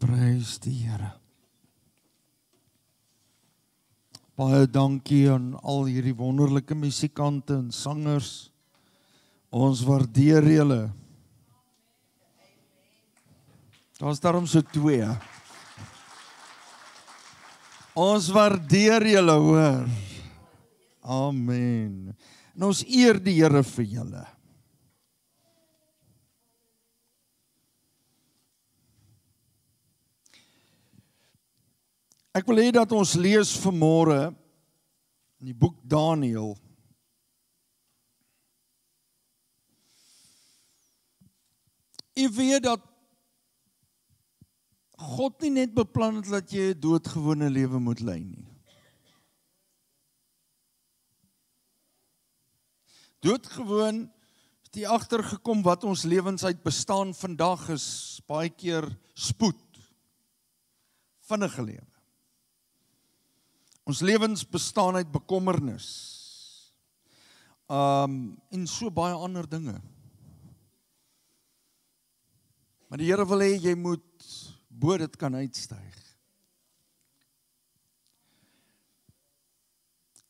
Prys die Here. Baie dankie aan al hierdie wonderlike musikante en sangers. Ons waardeer julle. Daar's daarom so 2. Ons waardeer julle, hoor. Amen. En ons eer die Here vir julle. Ek wil hê dat ons lees vanmôre in die boek Daniël. Jy weet dat God nie net beplan het dat jy 'n doodgewone lewe moet lei nie. Doodgewoon het jy agtergekom wat ons lewens uit bestaan vandag is baie keer spoed, vinnige lewe. Ons lewens bestaan uit bekommernis. En so baie ander dinge. Maar die Here wil hê jy moet bo dit kan uitstyg.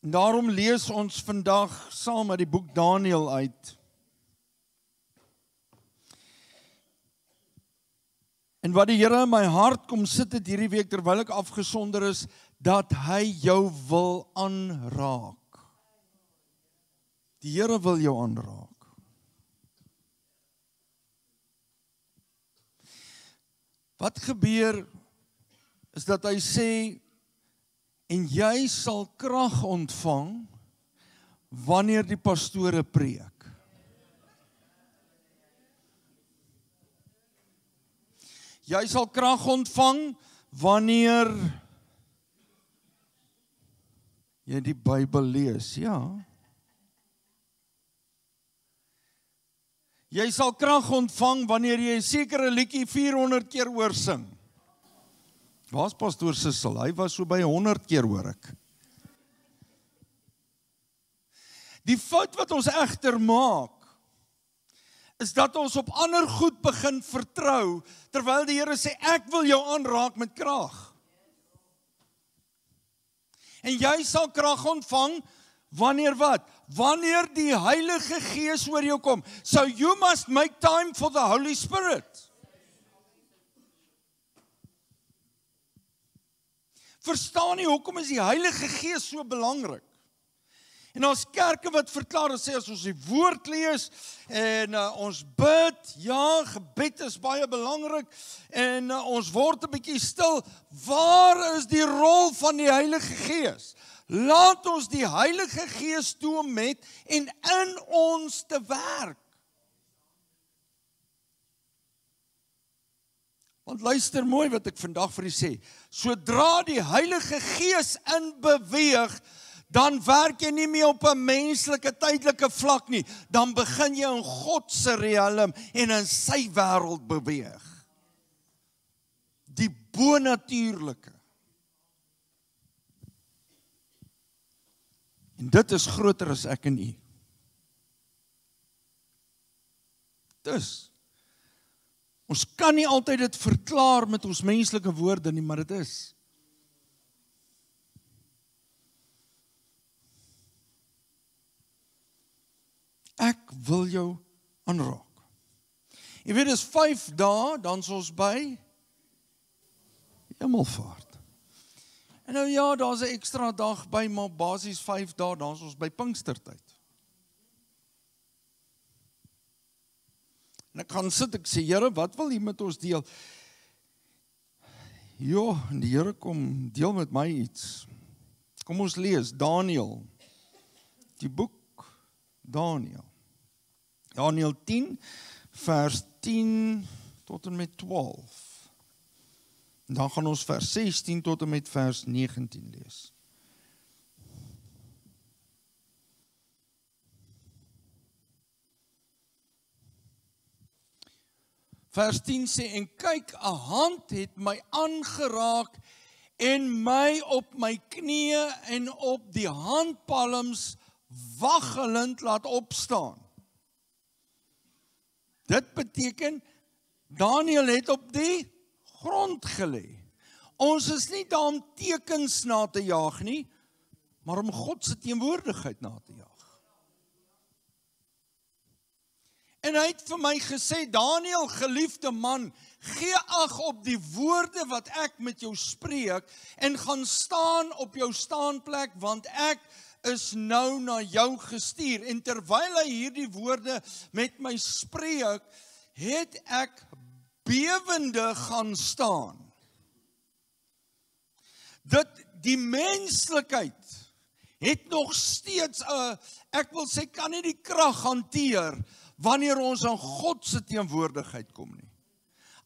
En daarom lees ons vandag saam uit die boek Daniël uit. En wat die Here in my hart kom sit het hierdie week terwyl ek afgesonder is, dat hy jou wil aanraak. Die Here wil jou aanraak. Wat gebeur is dat hy sê, en jy sal krag ontvang wanneer die pastore preek. Jy sal krag ontvang wanneer jy die Bybel lees, ja. Jy sal krag ontvang wanneer jy 'n sekere liedjie 400 keer hoor sing. Waar's pastoor Sissel? Hy was so by 100 keer, hoor ek. Die fout wat ons egter maak, is dat ons op ander goed begin vertrou, terwyl die Here sê, ek wil jou aanraak met krag. En jy sal krag ontvang, wanneer wat? Wanneer die Heilige Gees oor jou kom. So you must make time for the Holy Spirit. Verstaan nie, hoekom is die Heilige Gees so belangrik? En ons kerke wat verklaar en sê, as ons die woord lees, en ons bid, ja, gebed is baie belangrik, en ons word 'n bietjie stil, waar is die rol van die Heilige Gees? Laat ons die Heilige Gees toe met en in ons te werk. Want luister mooi wat ek vandag vir u sê, sodra die Heilige Gees in beweeg, dan werk jy nie meer op 'n menslike, tydelike vlak nie, dan begin jy in God se riem en in sy wêreld beweeg. Die bonatuurlike. En dit is groter as ek en u. Dus, ons kan nie altyd dit verklaar met ons menslike woorde nie, maar dit is. Ek wil jou aanraak. Jy weet, dis 5 dae, dan is ons by Hemelvaart. En nou ja, daar's 'n ekstra dag by, maar basies 5 dae, dan is ons by Pinkstertyd. En ek gaan sit, ek sê, Here, wat wil U met ons deel? Ja, en die Here kom deel met my iets. Kom ons lees, Daniël, die boek Daniël. Daniël 10, vers 10 tot en met 12. En dan gaan ons vers 16 tot en met vers 19 lees. Vers 10 sê, en kyk, 'n hand het my aangeraak en my op my knieë en op die handpalms waggelend laat opstaan. Dit beteken, Daniël het op die grond gelê. Ons is nie daar om tekens na te jaag nie, maar om God se teenwoordigheid na te jaag. En hy het vir my gesê, Daniel, geliefde man, gee ag op die woorde wat ek met jou spreek en gaan staan op jou staanplek, want ek is nou na jou gestuur. En terwyl hy hierdie woorde met my spreek, het ek bewende gaan staan. Dat die menslikheid het nog steeds, ek wil sê, kan nie die krag hanteer wanneer ons aan God se teenwoordigheid kom nie.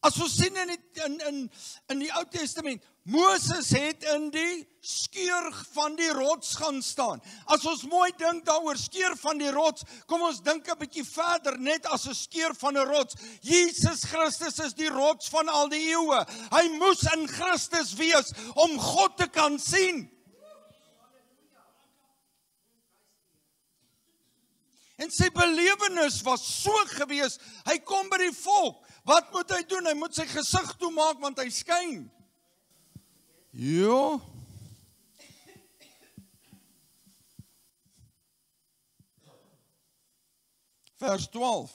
As ons sien in die Ou Testament, Moses het in die skeur van die rots gaan staan. As ons mooi dink daaroor skeur van die rots, kom ons dink 'n bietjie verder, net as 'n skeur van 'n rots. Jesus Christus is die rots van al die eeue. Hy moes in Christus wees om God te kan sien. En sy belewenis was so gewees, hy kom by die volk. Wat moet hy doen? Hy moet sy gesig toemaak, want hy skyn. Ja. Vers 12.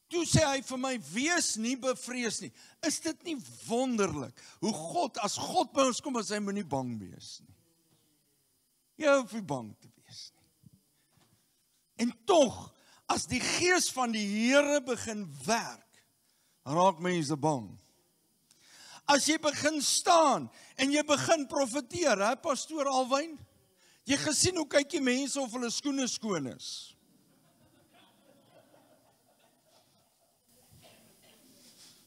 Toe sê hy vir my, wees nie bevrees nie. Is dit nie wonderlik, hoe God, as God by ons kom, as hy moet nie bang wees nie. Jy hoef nie bang te wees nie. En tog, as die gees van die Here begin werk, raak mense bang. As jy begin staan, en jy begin profeteer, hè, pastoor Alwyn? Jy gesien hoe kyk die mense of hulle skoene skoon is.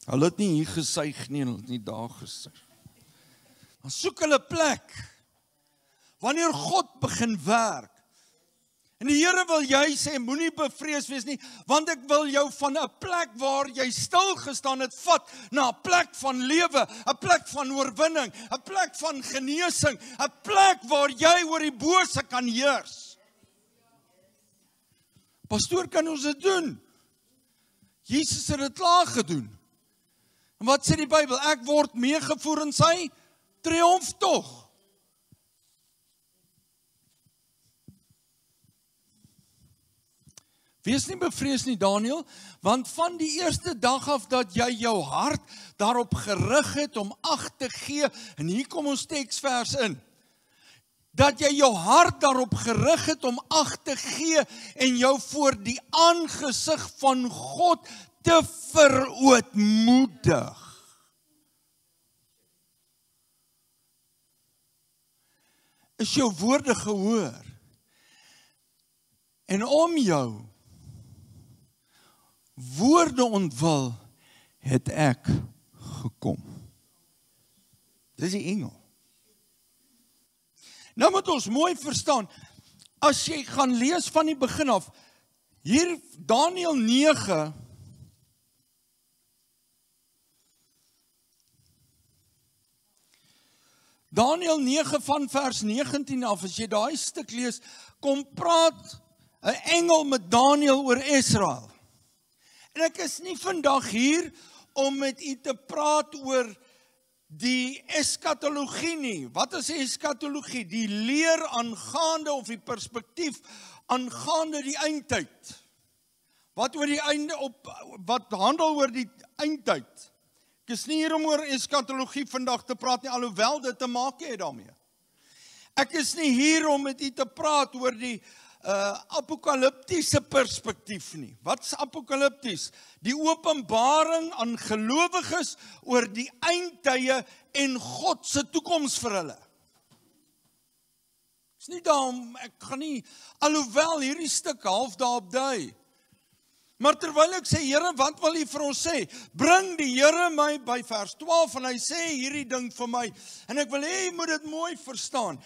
Hulle het nie hier gesuig nie, hulle het nie daar gesuig. Dan soek hulle plek, wanneer God begin werk. En die Here wil jy sê, moenie bevrees wees nie, want ek wil jou van 'n plek waar jy stil gestaan het, vat na 'n plek van lewe, 'n plek van oorwinning, 'n plek van genesing, 'n plek waar jy oor die bose kan heers. Pastoor, kan ons dit doen? Jesus het dit klaar gedoen. En wat sê die Bybel? Ek word meegevoer in sy triomftog. Wees nie bevrees nie, Daniel, want van die eerste dag af dat jy jou hart daarop gerig het om ag te gee, en hier kom ons teksvers in, dat jy jou hart daarop gerig het om ag te gee en jou voor die aangesig van God te verootmoedig. Is jou woorde gehoor? En om jou woorde ontwil, het ek gekom. Dis die engel. Nou moet ons mooi verstaan, as jy gaan lees van die begin af, hier Daniël 9, Daniël 9 van vers 19 af, as jy daai stuk lees, kom praat 'n engel met Daniël oor Israel. En ek is nie vandag hier om met u te praat oor die eskatologie nie. Wat is eskatologie? Die leer aangaande of die perspektief aangaande die eindtyd. Wat oor die einde wat handel oor die eindtyd. Ek is nie hier om oor eskatologie vandag te praat nie, alhoewel dit te maak het daarmee. Ek is nie hier om met u te praat oor die apokaliptiese perspektief nie. Wat is apokalipties? Die openbaring aan gelowiges oor die eindtye en God se toekoms vir hulle. Is nie daarom, ek gaan nie, alhoewel hierdie stuk half daarop dui. Maar terwyl ek sê, Here, wat wil U vir ons sê? Bring die Here my by vers 12 en hy sê hierdie ding vir my. En ek wil hê jy moet dit mooi verstaan.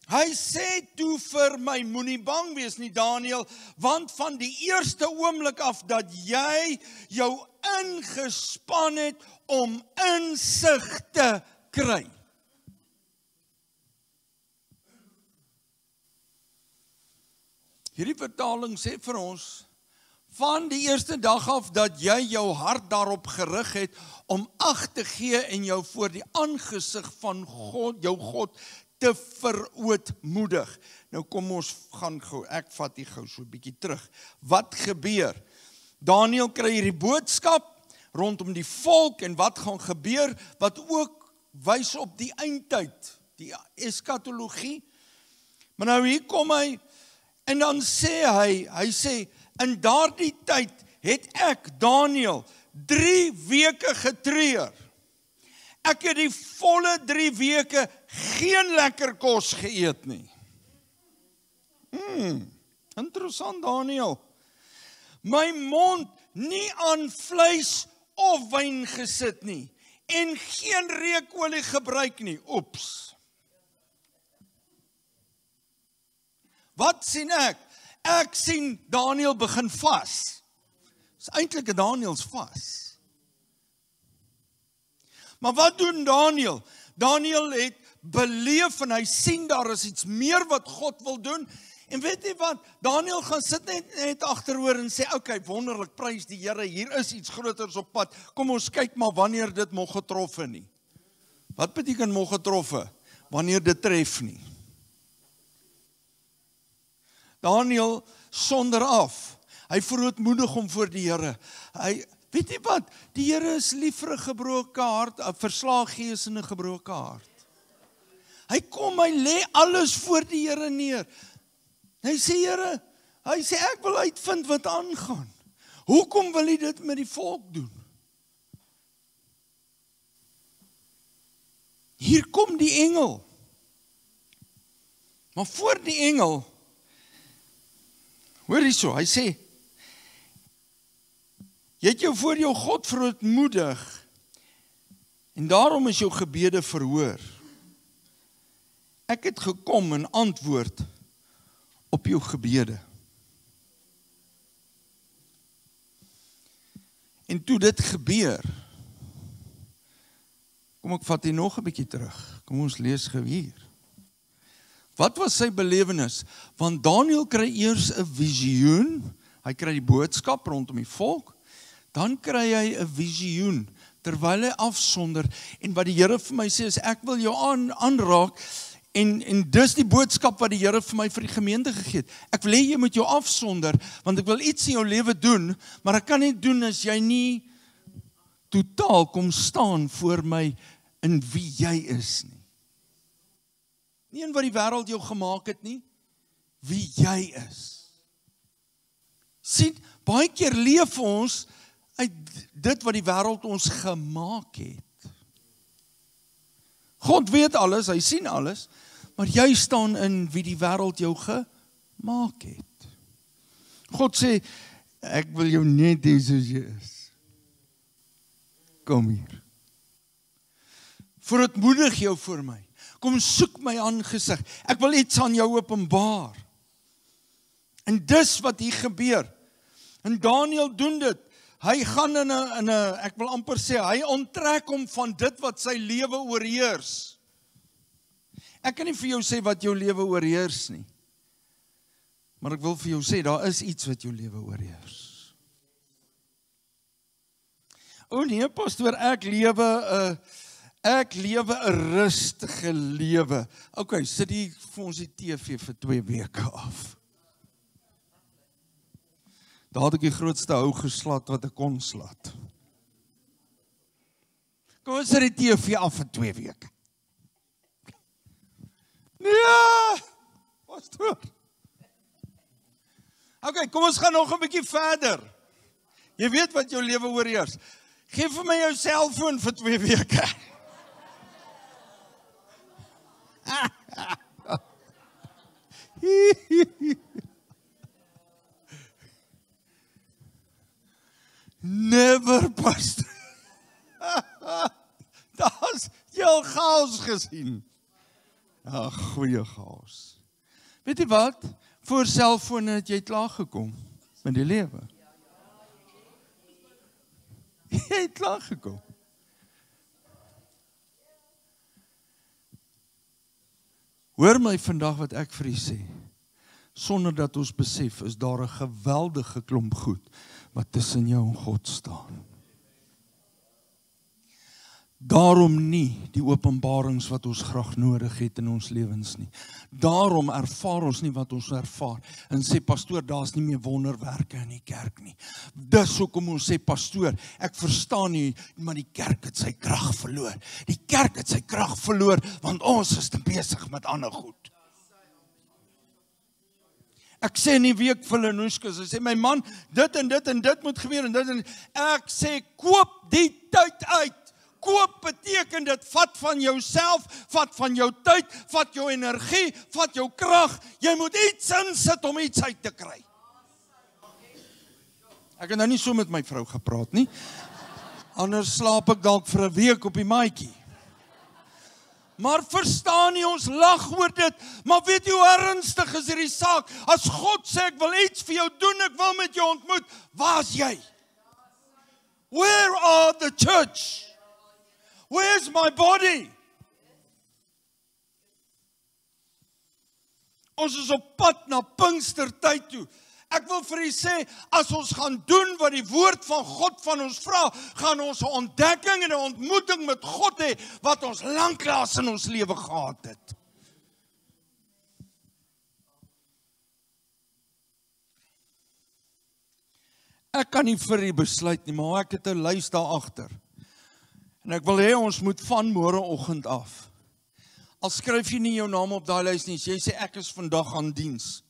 Hy sê toe vir my, moenie bang wees nie, Daniël, want van die eerste oomblik af dat jy jou ingespan het om insig te kry. Hierdie vertaling sê vir ons, van die eerste dag af dat jy jou hart daarop gerig het om ag te gee en jou voor die aangesig van God, jou God, te verootmoedig. Nou kom ons gaan gou, ek vat hier gou so 'n bietjie terug. Wat gebeur? Daniël kry hierdie boodskap rondom die volk en wat gaan gebeur, wat ook wys op die eindtyd, die eskatologie. Maar nou hier kom hy, en dan sê hy sê, in daardie tyd het ek, Daniël, 3 weke getreur. Ek het die volle 3 weke geen lekker kos geëet nie. Interessant, Daniël. My mond nie aan vleis of wyn gesit nie, en geen reukolie gebruik nie. Oeps. Wat sien ek? Ek sien Daniël begin vas. Dis eintlik 'n Daniëls vas. Maar wat doen Daniël? Daniël het beleef en hy sien daar is iets meer wat God wil doen. En weet jy wat? Daniël gaan sit net agteroor en sê, okay, wonderlik, prys die Here, hier is iets groters op pad. Kom ons kyk maar wanneer dit mag getroffe nie. Wat beteken mag getroffe? Wanneer dit tref nie. Daniël sonder af. Hy verootmoedig hom voor die Here. Weet jy wat? Die Here is lief vir 'n gebroke hart, 'n verslae gees en 'n gebroke hart. Hy kom, hy lê alles voor die Here neer. Hy sê, Here, hy sê, ek wil uitvind wat aangaan. Hoekom wil jy dit met die volk doen? Hier kom die engel. Maar voor die engel, hoor hierso, hy sê, jy het jou voor jou God verootmoedig, en daarom is jou gebede verhoor. Ek het gekom in antwoord op jou gebede. En toe dit gebeur, kom ek vat hier nog 'n bietjie terug. Kom ons lees gou hier. Wat was sy belewenis? Want Daniël kry eers 'n visioen, hy kry die boodskap rondom die volk, dan kry hy 'n visioen, terwyl hy afsonder, en wat die Here vir my sê is, ek wil jou aanraak, en dis die boodskap wat die Here vir my vir die gemeente gegee het. Ek wil hê jy moet jou afsonder, want ek wil iets in jou lewe doen, maar ek kan nie doen as jy nie totaal kom staan voor my in wie jy is nie. Nie in wat die wêreld jou gemaak het nie, wie jy is. Sien, baie keer leef ons uit dit wat die wêreld ons gemaak het. God weet alles, hy sien alles, maar jy staan in wie die wêreld jou gemaak het. God sê, ek wil jou net hê soos jy is. Kom hier. Verootmoedig jou voor my. Kom soek my aangesig. Ek wil iets aan jou openbaar. En dis wat hier gebeur. En Daniël doen dit. Hy gaan in 'n ek wil amper sê, hy onttrek hom van dit wat sy lewe oorheers. Ek kan nie vir jou sê wat jou lewe oorheers nie. Maar ek wil vir jou sê, daar is iets wat jou lewe oorheers. O nee, pastoor, ek lewe 'n rustige lewe. Okay, sit hier vir ons die TV vir 2 weke af. Daar het ek die grootste hou geslat wat ek kon slat. Kom ons sit die TV af vir 2 weke. Nee, pastoor. Okay, kom ons gaan nog 'n bietjie verder. Jy weet wat jou lewe oorheers. Geef vir my jou selfoon vir 2 weke. Never, pastor. Daar's jou chaos gesien. Ag, goeie chaos. Weet jy wat? Voor selfone het jy klaar gekom met die lewe. Jy het klaar gekom. Hoor my vandag wat ek vir u sê. sonder dat ons besef, is daar 'n geweldige klomp goed wat tussen jou en God staan. Daarom nie die openbarings wat ons graag nodig het in ons lewens nie. Daarom ervaar ons nie wat ons ervaar. En sê, pastoor, daar's nie meer wonderwerke in die kerk nie. Dis hoekom ons sê, pastoor, ek verstaan nie, maar die kerk het sy krag verloor. Die kerk het sy krag verloor, want ons is te besig met ander goed. Ek sê in die week vir Lenoeska, sy sê, my man, dit en dit en dit moet gebeur en dit en dit. Ek sê, koop die tyd uit. Koop beteken dit, vat van jouself, vat van jou tyd, vat jou energie, vat jou krag. Jy moet iets insit om iets uit te kry. Ek het nou nie so met my vrou gepraat nie. Anders slaap ek dalk vir 'n week op die maatjie. Maar verstaan nie, ons lag oor dit, maar weet jy hoe ernstig is hierdie saak? As God sê, ek wil iets vir jou doen, ek wil met jou ontmoet, waar is jy? Where are the church? Where's my body? Ons is op pad na Pinkstertyd toe. Ek wil vir u sê, as ons gaan doen wat die woord van God van ons vra, gaan ons 'n ontdekking en 'n ontmoeting met God hê, wat ons lanklaas in ons lewe gehad het. Ek kan nie vir u besluit nie, maar ek het 'n lys daar agter. En ek wil hê ons moet van môreoggend af. Al skryf jy nie jou naam op daai lys nie, jy sê ek is vandag aan diens.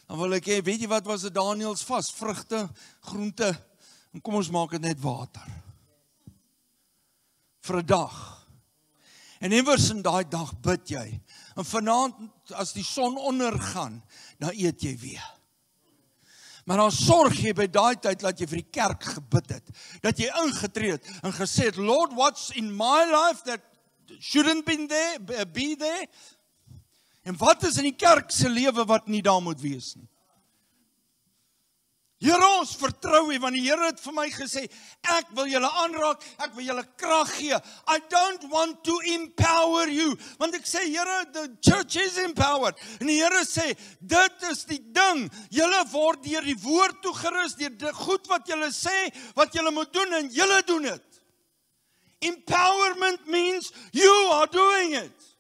Dan wil ek hê, weet jy wat was dit Daniëls vas? Vrugte, groente, en kom ons maak dit net water. Vir 'n dag. En iewers in daai dag bid jy. En vanaand, as die son ondergaan, dan eet jy weer. Maar dan sorg jy by daai tyd dat jy vir die kerk gebid het. Dat jy ingetree het en gesê het, Lord, what's in my life that shouldn't be there? En wat is in die kerk se lewe wat nie daar moet wees nie? Here, ons vertrou U, want die Here het vir my gesê, ek wil julle aanraak, ek wil julle krag gee. I don't want to empower you. Want ek sê, Here, the church is empowered. En die Here sê, dit is die ding. Julle word deur die woord toegerus, deur die goed wat julle sê, wat julle moet doen, en julle doen dit. Empowerment means you are doing it.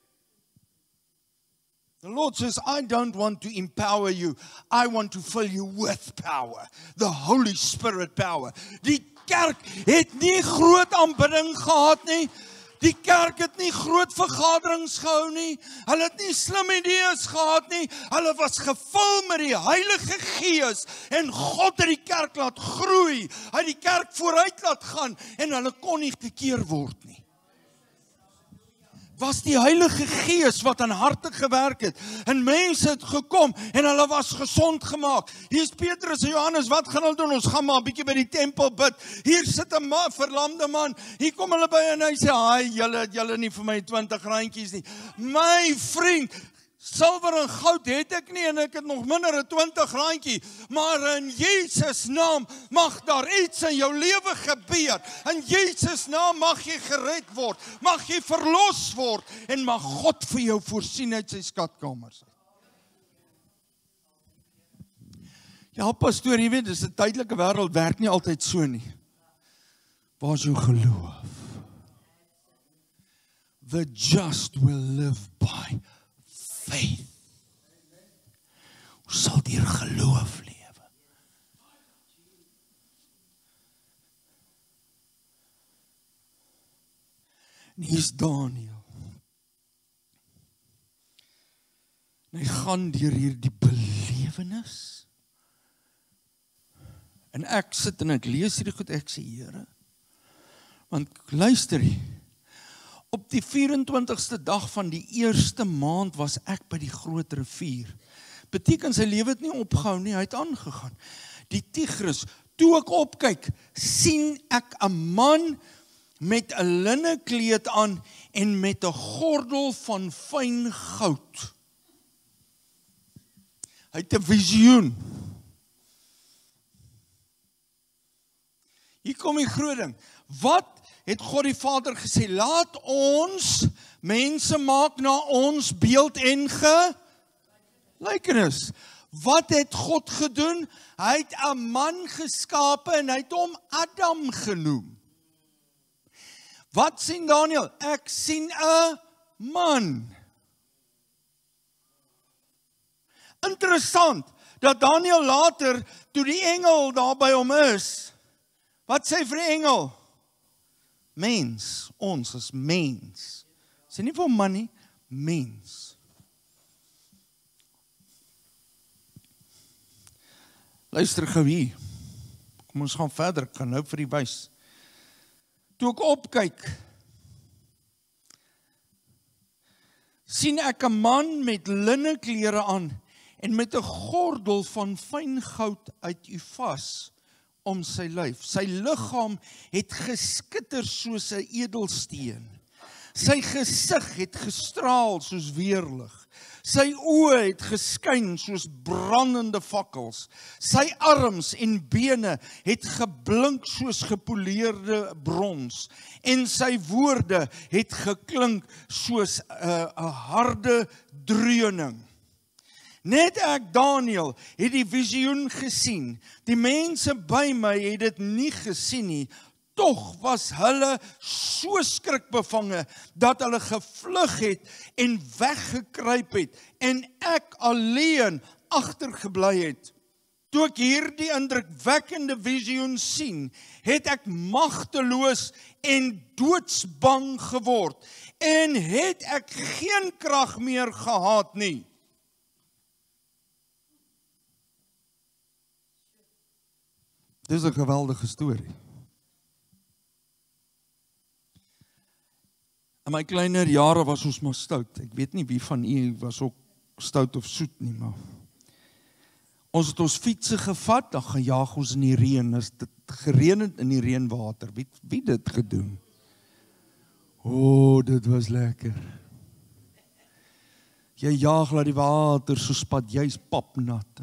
The Lord says, I don't want to empower you. I want to fill you with power. The Holy Spirit power. Die kerk het nie groot aanbidding gehad nie. Die kerk het nie groot vergaderings gehou nie. Hulle het nie slim idees gehad nie. Hulle was gevul met die Heilige Gees. En God het die kerk laat groei. Hy het die kerk vooruit laat gaan. En hulle kon nie gekeer word nie. Was die Heilige Gees wat aan harte gewerk het, en mense het gekom, en hulle was gesond gemaak. Hier is Petrus en Johannes, wat gaan hulle doen? Ons gaan maar 'n bietjie by die tempel bid. Hier sit 'n verlamde man, hier kom hulle by en hy sê, haai, julle nie vir my 20 randjies nie. My vriend, silwer en goud het ek nie, en ek het nog minder as 20 randjie, maar in Jesus naam mag daar iets in jou lewe gebeur. In Jesus naam mag jy gered word, mag jy verlos word, en mag God vir jou voorsien uit sy skatkamers. Ja, pastoor, jy weet, dis 'n tydelike wêreld, werk nie altyd so nie. Waar is jou geloof? The just will live by faith. Ons sal deur geloof lewe. En hier is Daniël. En hy gaan deur hierdie belewenis. En ek sit en ek lees hierdie goed, ek sê, Here, want luister hier, op die 24ste dag van die eerste maand was ek by die groot rivier. Beteken sy lewe het nie opgehou nie, hy het aangegaan. Die Tigris, toe ek opkyk, sien ek 'n man met 'n linnekleed aan en met 'n gordel van fyn goud. Hy het 'n visioen. Hier kom die groot ding. Wat het God die Vader gesê, laat ons mense maak na ons beeld en gelykenis. Wat het God gedoen? Hy het 'n man geskape en hy het hom Adam genoem. Wat sien Daniël? Ek sien 'n man. Interessant, dat Daniël later, toe die engel daar by hom is, wat sê vir die engel? Mens, ons is mens. Sê nie vir hom man nie, mens. Luister gou hier. Kom ons gaan verder, ek gaan nou vir die wys. Toe ek opkyk, sien ek 'n man met linne klere aan en met 'n gordel van fyn goud uit Ufas om sy lyf. Sy liggaam het geskitter soos 'n edelsteen. Sy gesig het gestraal soos weerlig. Sy oë het geskyn soos brandende fakkels. Sy arms en bene het geblink soos gepoleerde brons. En sy woorde het geklink soos 'n harde dreuning. Net ek, Daniël, het die visioen gesien. Die mense by my het dit nie gesien nie. Tog was hulle so skrikbevange dat hulle gevlug het en weggekruip het en ek alleen agtergebly het. Toe ek hierdie indrukwekkende visioen sien, het ek magteloos en doodsbang geword en het ek geen krag meer gehad nie. Dis 'n geweldige storie. In my kleiner jare was ons maar stout. Ek weet nie wie van u was ook stout of soet nie, maar ons het ons fietsse gevat, dan gejaag ons in die reën. As dit gereën het in die reënwater, wie dit gedoen? O, dit was lekker. Jy jaag laat die water so spat, jy's papnat.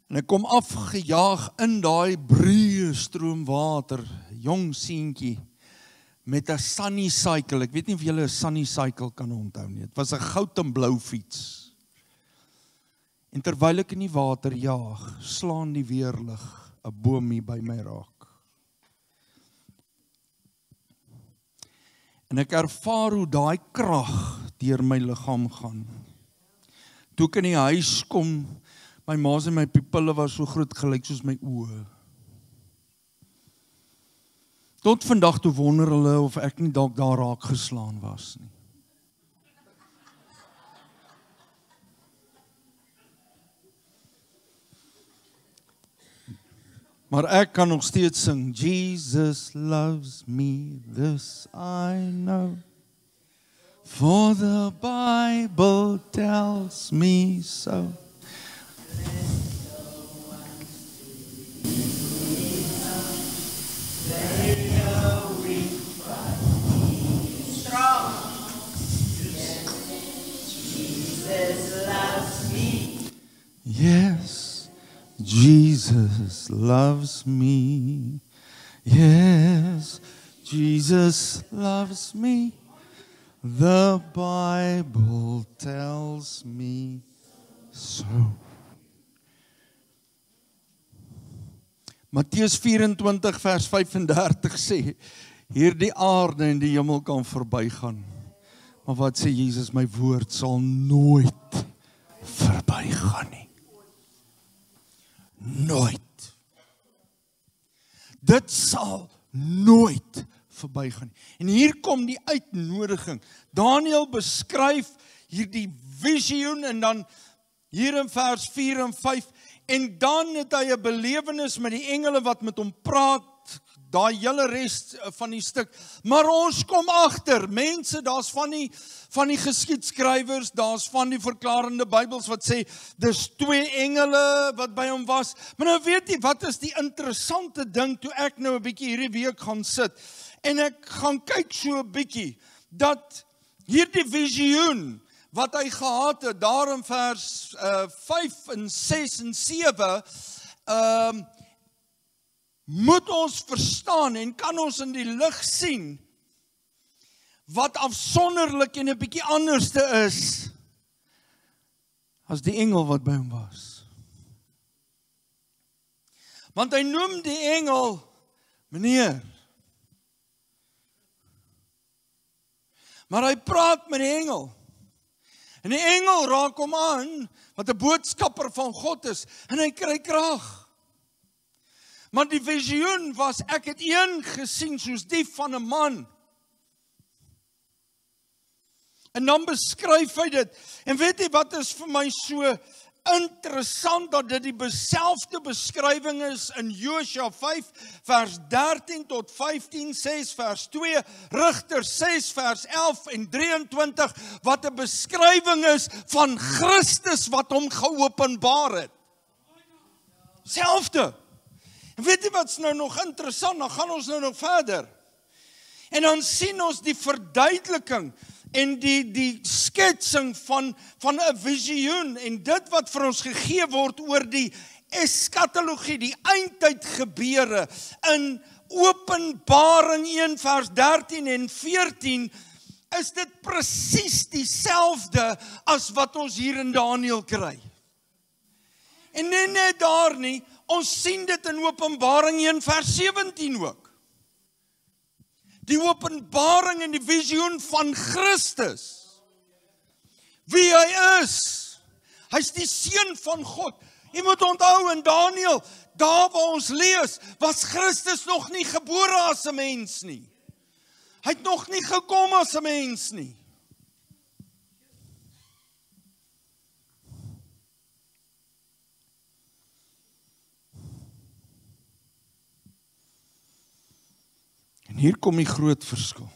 En ek kom afgejaag in daai breë stroom water, jong seentjie, met 'n Sunny Cycle. Ek weet nie of julle 'n Sunny Cycle kan onthou nie. Dit was 'n goud en blou fiets. En terwyl ek in die water jaag, slaan die weerlig 'n boom hier by my raak. En ek ervaar hoe daai krag deur my liggaam gaan. Toe ek in die huis kom, my ma's en my pupille was so groot gelyk soos my oë. Tot vandag toe wonder hulle of ek nie dalk daar raak geslaan was nie. Maar ek kan nog steeds sing, Jesus loves me, this I know. For the Bible tells me so. Yes, Jesus loves me. Yes, Jesus loves me. The Bible tells me so. Matteus 24 vers 35 sê, hierdie aarde en die hemel kan verbygaan. Maar wat sê Jesus, my woord sal nooit verbygaan nie. Nooit. Dit sal nooit verbygaan nie. En hier kom die uitnodiging. Daniël beskryf hierdie visioen en dan hier in vers 4 en 5 en dan het hy 'n belewenis met die engele wat met hom praat, daai hele res van die stuk. Maar ons kom agter, mense, daar's van die geskiedskrywers, daar's van die verklarende Bybels wat sê, dis 2 engele wat by hom was. Maar nou weet jy, wat is die interessante ding, toe ek nou 'n bietjie hierdie week gaan sit, en ek gaan kyk so 'n bietjie, dat hierdie visioen, wat hy gehad het, daar in vers 5 en 6 en 7, moet ons verstaan en kan ons in die lig sien, wat afsonderlik en 'n bietjie anderste is as die engel wat by hom was. Want hy noem die engel meneer. Maar hy praat met die engel. En die engel raak hom aan, wat 'n boodskapper van God is, en hy kry krag. Maar die visioen was, ek het een gesien soos die van 'n man. En dan beskryf hy dit. En weet jy wat is vir my so interessant, dat dit die selfde beskrywing is in Josua 5 vers 13 tot 15, 6 vers 2, Rigters 6 vers 11 en 23, wat 'n beskrywing is van Christus wat hom geopenbaar het. Selfde. En weet jy wat's nou nog interessant, dan gaan ons nou nog verder. En dan sien ons die verduideliking en die sketsing van 'n visioen en dit wat vir ons gegee word oor die eskatologie, die eindtyd gebeure in Openbaring 1 vers 13 en 14, is dit presies dieselfde as wat ons hier in Daniël kry. En nie net daar nie, ons sien dit in Openbaring 1 vers 17 ook. Die openbaring en die visioen van Christus. Wie hy is. Hy's die seun van God. Jy moet onthou in Daniël, daar waar ons lees, was Christus nog nie gebore as 'n mens nie. Hy het nog nie gekom as 'n mens nie. En hier kom die groot verskil.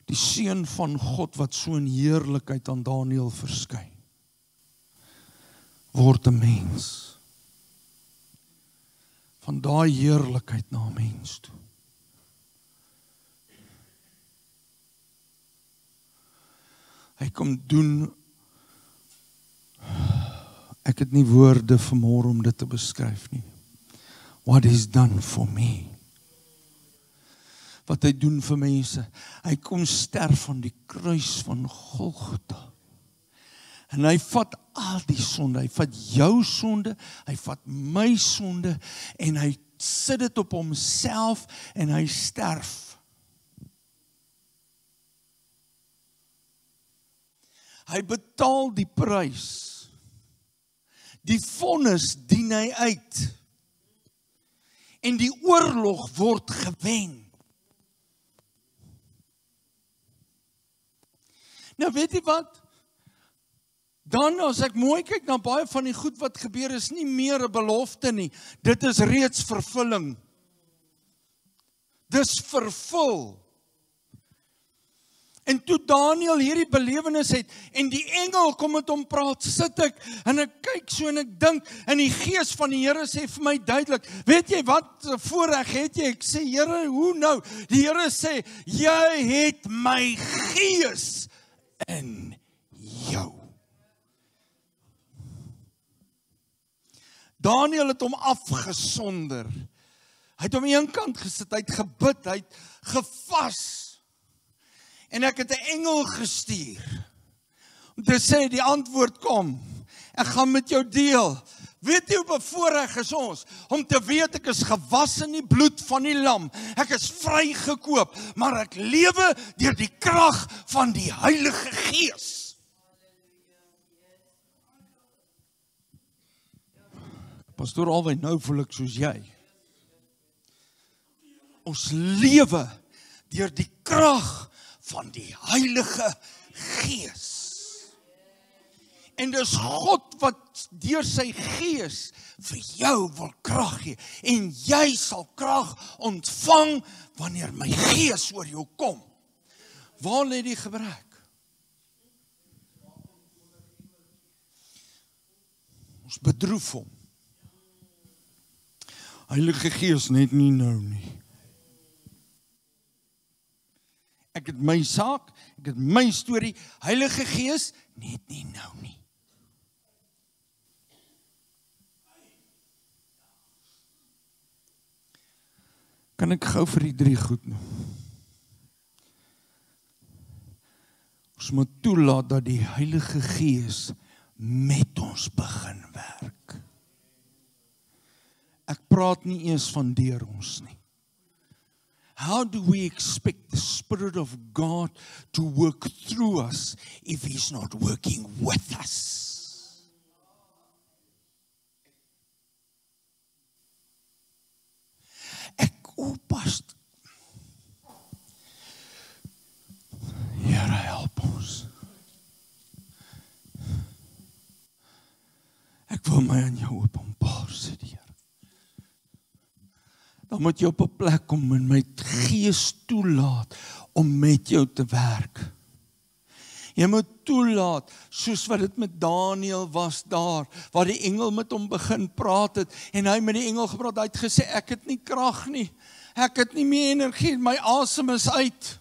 Die seun van God wat so in heerlikheid aan Daniël verskyn, word 'n mens. Van daai heerlikheid na 'n mens toe. Hy kom doen, ek het nie woorde vanmôre om dit te beskryf nie. What is done for me. Wat hy doen vir mense. Hy kom sterf van die kruis van Golgotha. En hy vat al die sonde. Hy vat jou sonde, hy vat my sonde en hy sit dit op homself en hy sterf. Hy betaal die prys. Die vonnis dien hy uit. En die oorlog word gewen. Nou weet jy wat? Dan as ek mooi kyk na baie van die goed wat gebeur, is nie meer 'n belofte nie. Dit is reeds vervulling. Dis vervul. En toe Daniël hierdie belewenis het, en die engel kom met hom praat, sit ek, en ek kyk so en ek dink, en die gees van die Here sê vir my duidelik, weet jy wat voorreg het jy? Ek sê, Here, hoe nou? Die Here sê, jy het my gees in jou. Daniël het hom afgesonder. Hy het hom aan een kant gesit, hy het gebid, hy het gevas. En ek het 'n engel gestuur om te sê die antwoord kom. Ek gaan met jou deel. Weet jy hoe bevoorreg is ons om te weet ek is gewas in die bloed van die lam. Ek is vrygekoop, maar ek lewe deur die krag van die Heilige Gees. Pastoor Alwyn, nou voel ek soos jy. Ons lewe deur die krag van die Heilige Gees. En dis God wat deur sy Gees vir jou wil krag gee. En jy sal krag ontvang wanneer my Gees oor jou kom. Waar lê die gebrek? Ons bedroef hom. Heilige Gees net nie nou nie. Ek het my saak, ek het my storie, Heilige Gees, net nie nou nie. Kan ek gou vir die 3 goed noem? Ons moet toelaat dat die Heilige Gees met ons begin werk. Ek praat nie eers van deur ons nie. How do we expect the Spirit of God to work through us if He's not working with us? Ek oppas. Here, help ons. Ek wil my aan jou openbaar, sê die Here. Dan moet jy op 'n plek kom en my Gees toelaat om met jou te werk. Jy moet toelaat, soos wat dit met Daniël was daar, waar die engel met hom begin praat het, en hy met die engel gepraat, hy het gesê, ek het nie krag nie, ek het nie meer energie, my asem is uit.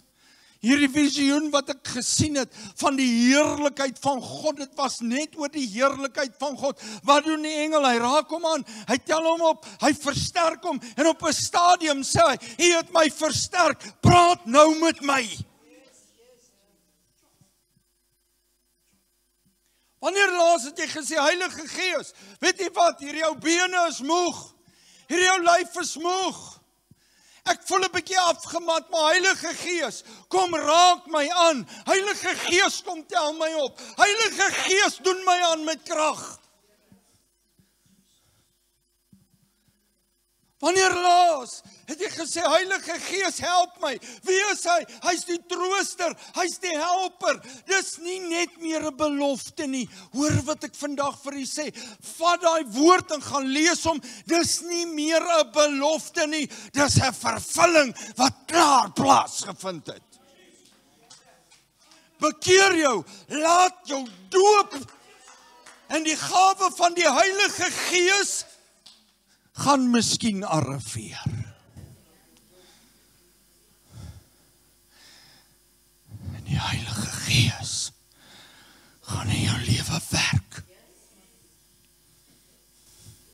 Hierdie visioen wat ek gesien het, van die heerlikheid van God, dit was net oor die heerlikheid van God. Wat doen die engel? Hy raak hom aan, hy tel hom op, hy versterk hom, en op 'n stadium sê hy, hy het my versterk, praat nou met my. Wanneer laas het jy gesê, Heilige Gees, weet jy wat, hier jou bene is moeg, hier jou lyf is moeg, ek voel 'n bietjie afgemat, maar Heilige Gees, kom raak my aan, Heilige Gees, kom tel my op, Heilige Gees, doen my aan met krag. Wanneer laas het jy gesê, Heilige Gees, help my, wie is hy? Hy's die trooster, hy's die helper, dis nie net meer 'n belofte nie, hoor wat ek vandag vir u sê, vat daai woord en gaan lees hom, dis nie meer 'n belofte nie, dis 'n vervulling wat klaar plaasgevind het. Bekeer jou, laat jou doop, en die gawe van die Heilige Gees gaan miskien arriveer. En die Heilige Gees gaan in jou lewe werk.